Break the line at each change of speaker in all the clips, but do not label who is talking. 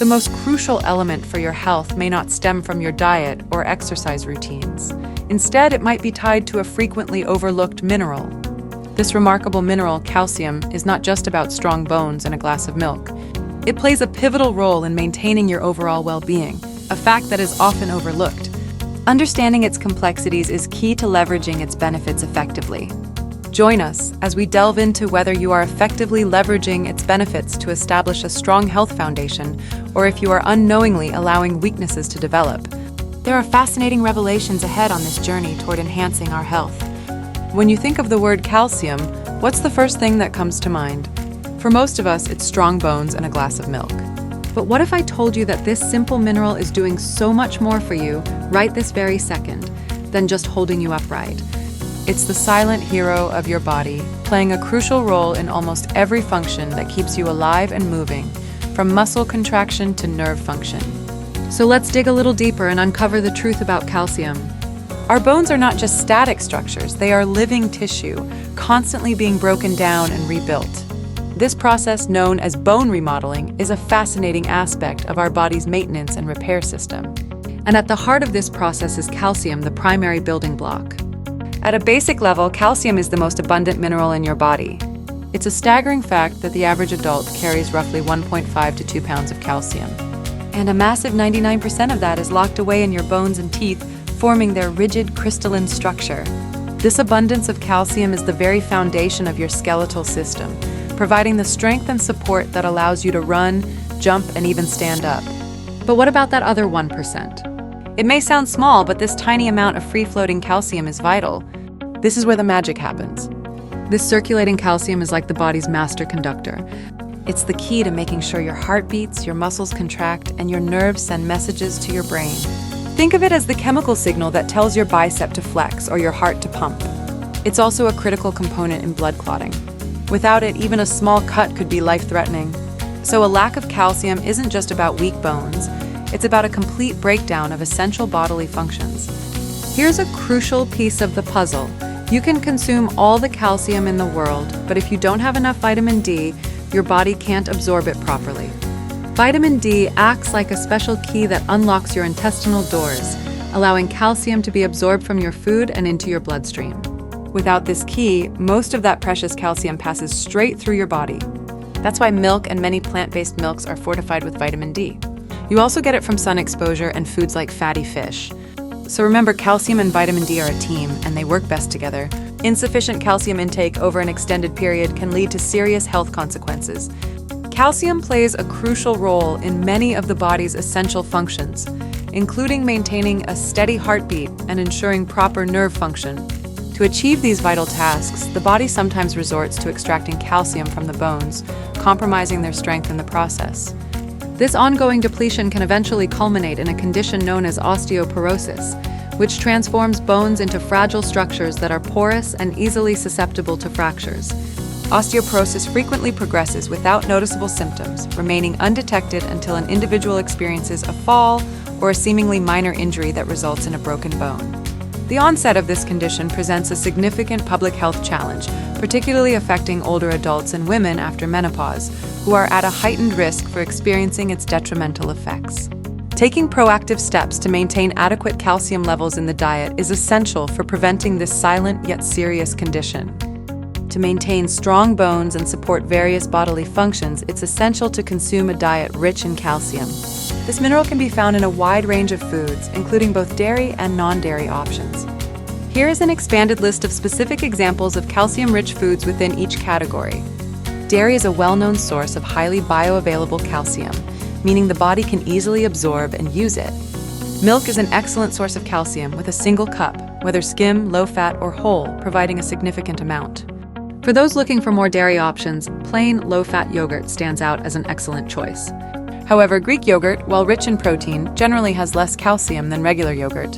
The most crucial element for your health may not stem from your diet or exercise routines. Instead, it might be tied to a frequently overlooked mineral. This remarkable mineral, calcium, is not just about strong bones and a glass of milk. It plays a pivotal role in maintaining your overall well-being, a fact that is often overlooked. Understanding its complexities is key to leveraging its benefits effectively. Join us as we delve into whether you are effectively leveraging its benefits to establish a strong health foundation, or if you are unknowingly allowing weaknesses to develop. There are fascinating revelations ahead on this journey toward enhancing our health. When you think of the word calcium, what's the first thing that comes to mind? For most of us, it's strong bones and a glass of milk. But what if I told you that this simple mineral is doing so much more for you right this very second than just holding you upright? It's the silent hero of your body, playing a crucial role in almost every function that keeps you alive and moving, from muscle contraction to nerve function. So let's dig a little deeper and uncover the truth about calcium. Our bones are not just static structures, they are living tissue, constantly being broken down and rebuilt. This process, known as bone remodeling, is a fascinating aspect of our body's maintenance and repair system. And at the heart of this process is calcium, the primary building block. At a basic level, calcium is the most abundant mineral in your body. It's a staggering fact that the average adult carries roughly 1.5 to 2 pounds of calcium. And a massive 99% of that is locked away in your bones and teeth, forming their rigid crystalline structure. This abundance of calcium is the very foundation of your skeletal system, providing the strength and support that allows you to run, jump, and even stand up. But what about that other 1%? It may sound small, but this tiny amount of free-floating calcium is vital. This is where the magic happens. This circulating calcium is like the body's master conductor. It's the key to making sure your heart beats, your muscles contract, and your nerves send messages to your brain. Think of it as the chemical signal that tells your bicep to flex or your heart to pump. It's also a critical component in blood clotting. Without it, even a small cut could be life-threatening. So a lack of calcium isn't just about weak bones, it's about a complete breakdown of essential bodily functions. Here's a crucial piece of the puzzle. You can consume all the calcium in the world, but if you don't have enough vitamin D, your body can't absorb it properly. Vitamin D acts like a special key that unlocks your intestinal doors, allowing calcium to be absorbed from your food and into your bloodstream. Without this key, most of that precious calcium passes straight through your body. That's why milk and many plant-based milks are fortified with vitamin D. You also get it from sun exposure and foods like fatty fish. So remember, calcium and vitamin D are a team, and they work best together. Insufficient calcium intake over an extended period can lead to serious health consequences. Calcium plays a crucial role in many of the body's essential functions, including maintaining a steady heartbeat and ensuring proper nerve function. To achieve these vital tasks, the body sometimes resorts to extracting calcium from the bones, compromising their strength in the process. This ongoing depletion can eventually culminate in a condition known as osteoporosis, which transforms bones into fragile structures that are porous and easily susceptible to fractures. Osteoporosis frequently progresses without noticeable symptoms, remaining undetected until an individual experiences a fall or a seemingly minor injury that results in a broken bone. The onset of this condition presents a significant public health challenge, particularly affecting older adults and women after menopause, who are at a heightened risk for experiencing its detrimental effects. Taking proactive steps to maintain adequate calcium levels in the diet is essential for preventing this silent yet serious condition. To maintain strong bones and support various bodily functions, it's essential to consume a diet rich in calcium. This mineral can be found in a wide range of foods, including both dairy and non-dairy options. Here is an expanded list of specific examples of calcium-rich foods within each category. Dairy is a well-known source of highly bioavailable calcium, meaning the body can easily absorb and use it. Milk is an excellent source of calcium with a single cup, whether skim, low-fat, or whole, providing a significant amount. For those looking for more dairy options, plain, low-fat yogurt stands out as an excellent choice. However, Greek yogurt, while rich in protein, generally has less calcium than regular yogurt.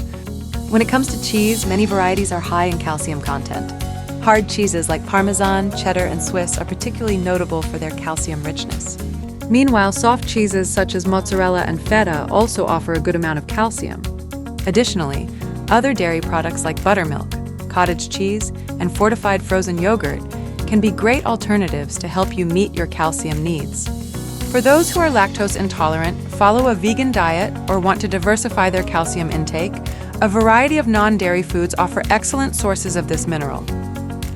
When it comes to cheese, many varieties are high in calcium content. Hard cheeses like Parmesan, cheddar, and Swiss are particularly notable for their calcium richness. Meanwhile, soft cheeses such as mozzarella and feta also offer a good amount of calcium. Additionally, other dairy products like buttermilk, cottage cheese, and fortified frozen yogurt can be great alternatives to help you meet your calcium needs. For those who are lactose intolerant, follow a vegan diet, or want to diversify their calcium intake, a variety of non-dairy foods offer excellent sources of this mineral.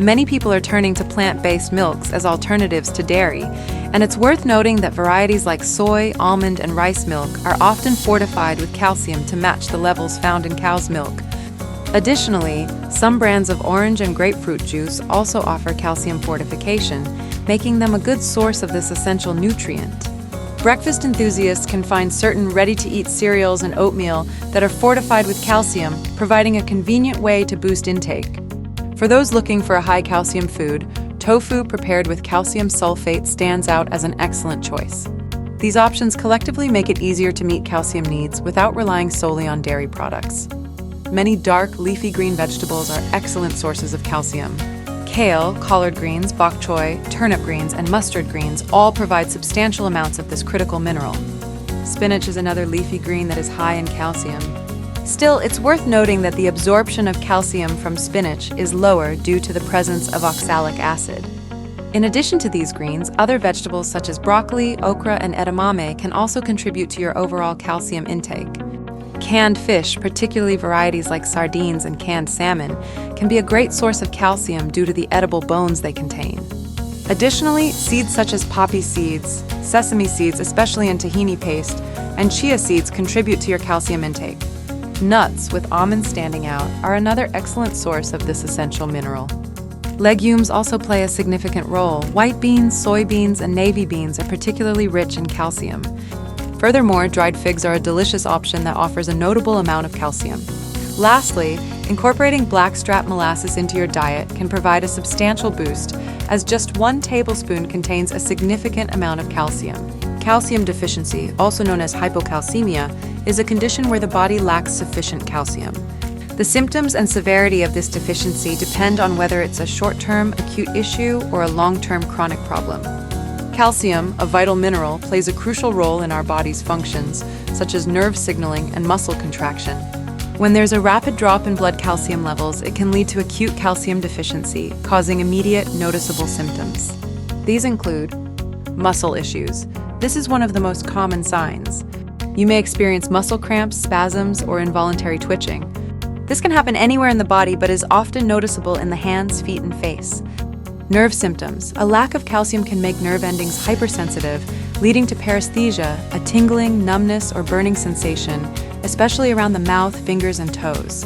Many people are turning to plant-based milks as alternatives to dairy, and it's worth noting that varieties like soy, almond, and rice milk are often fortified with calcium to match the levels found in cow's milk. Additionally, some brands of orange and grapefruit juice also offer calcium fortification, making them a good source of this essential nutrient. Breakfast enthusiasts can find certain ready-to-eat cereals and oatmeal that are fortified with calcium, providing a convenient way to boost intake. For those looking for a high-calcium food, tofu prepared with calcium sulfate stands out as an excellent choice. These options collectively make it easier to meet calcium needs without relying solely on dairy products. Many dark, leafy green vegetables are excellent sources of calcium. Kale, collard greens, bok choy, turnip greens, and mustard greens all provide substantial amounts of this critical mineral. Spinach is another leafy green that is high in calcium. Still, it's worth noting that the absorption of calcium from spinach is lower due to the presence of oxalic acid. In addition to these greens, other vegetables such as broccoli, okra, and edamame can also contribute to your overall calcium intake. Canned fish, particularly varieties like sardines and canned salmon, can be a great source of calcium due to the edible bones they contain. Additionally, seeds such as poppy seeds, sesame seeds, especially in tahini paste, and chia seeds contribute to your calcium intake. Nuts, with almonds standing out, are another excellent source of this essential mineral. Legumes also play a significant role. White beans, soybeans, and navy beans are particularly rich in calcium. Furthermore, dried figs are a delicious option that offers a notable amount of calcium. Lastly, incorporating blackstrap molasses into your diet can provide a substantial boost, as just 1 tablespoon contains a significant amount of calcium. Calcium deficiency, also known as hypocalcemia, is a condition where the body lacks sufficient calcium. The symptoms and severity of this deficiency depend on whether it's a short-term acute issue or a long-term chronic problem. Calcium, a vital mineral, plays a crucial role in our body's functions, such as nerve signaling and muscle contraction. When there's a rapid drop in blood calcium levels, it can lead to acute calcium deficiency, causing immediate, noticeable symptoms. These include muscle issues. This is one of the most common signs. You may experience muscle cramps, spasms, or involuntary twitching. This can happen anywhere in the body but is often noticeable in the hands, feet, and face. Nerve symptoms. A lack of calcium can make nerve endings hypersensitive, leading to paresthesia, a tingling, numbness, or burning sensation, especially around the mouth, fingers, and toes.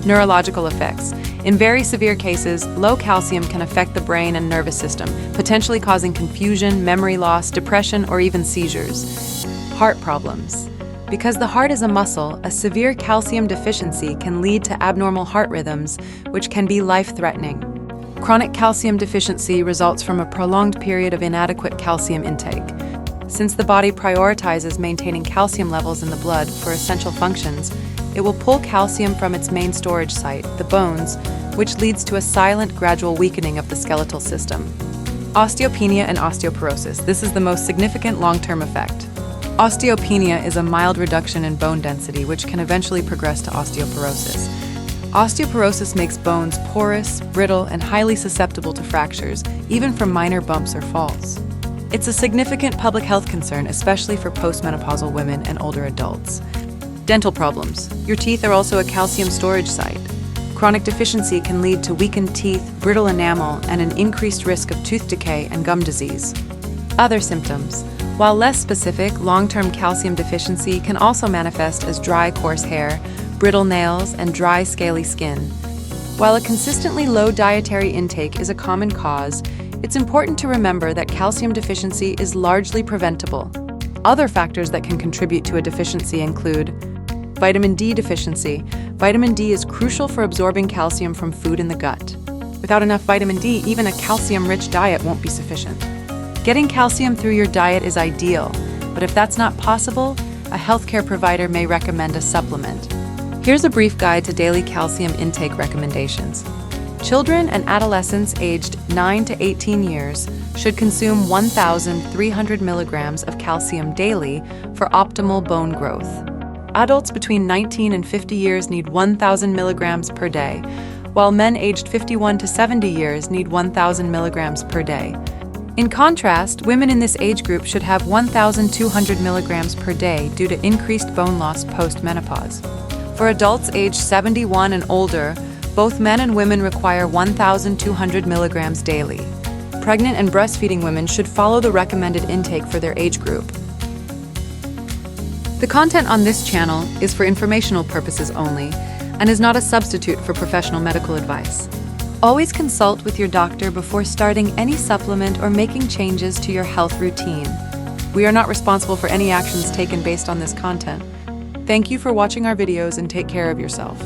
Neurological effects. In very severe cases, low calcium can affect the brain and nervous system, potentially causing confusion, memory loss, depression, or even seizures. Heart problems. Because the heart is a muscle, a severe calcium deficiency can lead to abnormal heart rhythms, which can be life-threatening. Chronic calcium deficiency results from a prolonged period of inadequate calcium intake. Since the body prioritizes maintaining calcium levels in the blood for essential functions, it will pull calcium from its main storage site, the bones, which leads to a silent, gradual weakening of the skeletal system. Osteopenia and osteoporosis. This is the most significant long-term effect. Osteopenia is a mild reduction in bone density, which can eventually progress to osteoporosis. Osteoporosis makes bones porous, brittle, and highly susceptible to fractures, even from minor bumps or falls. It's a significant public health concern, especially for postmenopausal women and older adults. Dental problems. Your teeth are also a calcium storage site. Chronic deficiency can lead to weakened teeth, brittle enamel, and an increased risk of tooth decay and gum disease. Other symptoms. While less specific, long-term calcium deficiency can also manifest as dry, coarse hair, brittle nails, and dry, scaly skin. While a consistently low dietary intake is a common cause, it's important to remember that calcium deficiency is largely preventable. Other factors that can contribute to a deficiency include vitamin D deficiency. Vitamin D is crucial for absorbing calcium from food in the gut. Without enough vitamin D, even a calcium-rich diet won't be sufficient. Getting calcium through your diet is ideal, but if that's not possible, a healthcare provider may recommend a supplement. Here's a brief guide to daily calcium intake recommendations. Children and adolescents aged 9 to 18 years should consume 1,300 milligrams of calcium daily for optimal bone growth. Adults between 19 and 50 years need 1,000 milligrams per day, while men aged 51 to 70 years need 1,000 milligrams per day. In contrast, women in this age group should have 1,200 milligrams per day due to increased bone loss post-menopause. For adults aged 71 and older, both men and women require 1,200 milligrams daily. Pregnant and breastfeeding women should follow the recommended intake for their age group. The content on this channel is for informational purposes only and is not a substitute for professional medical advice. Always consult with your doctor before starting any supplement or making changes to your health routine. We are not responsible for any actions taken based on this content. Thank you for watching our videos and take care of yourself.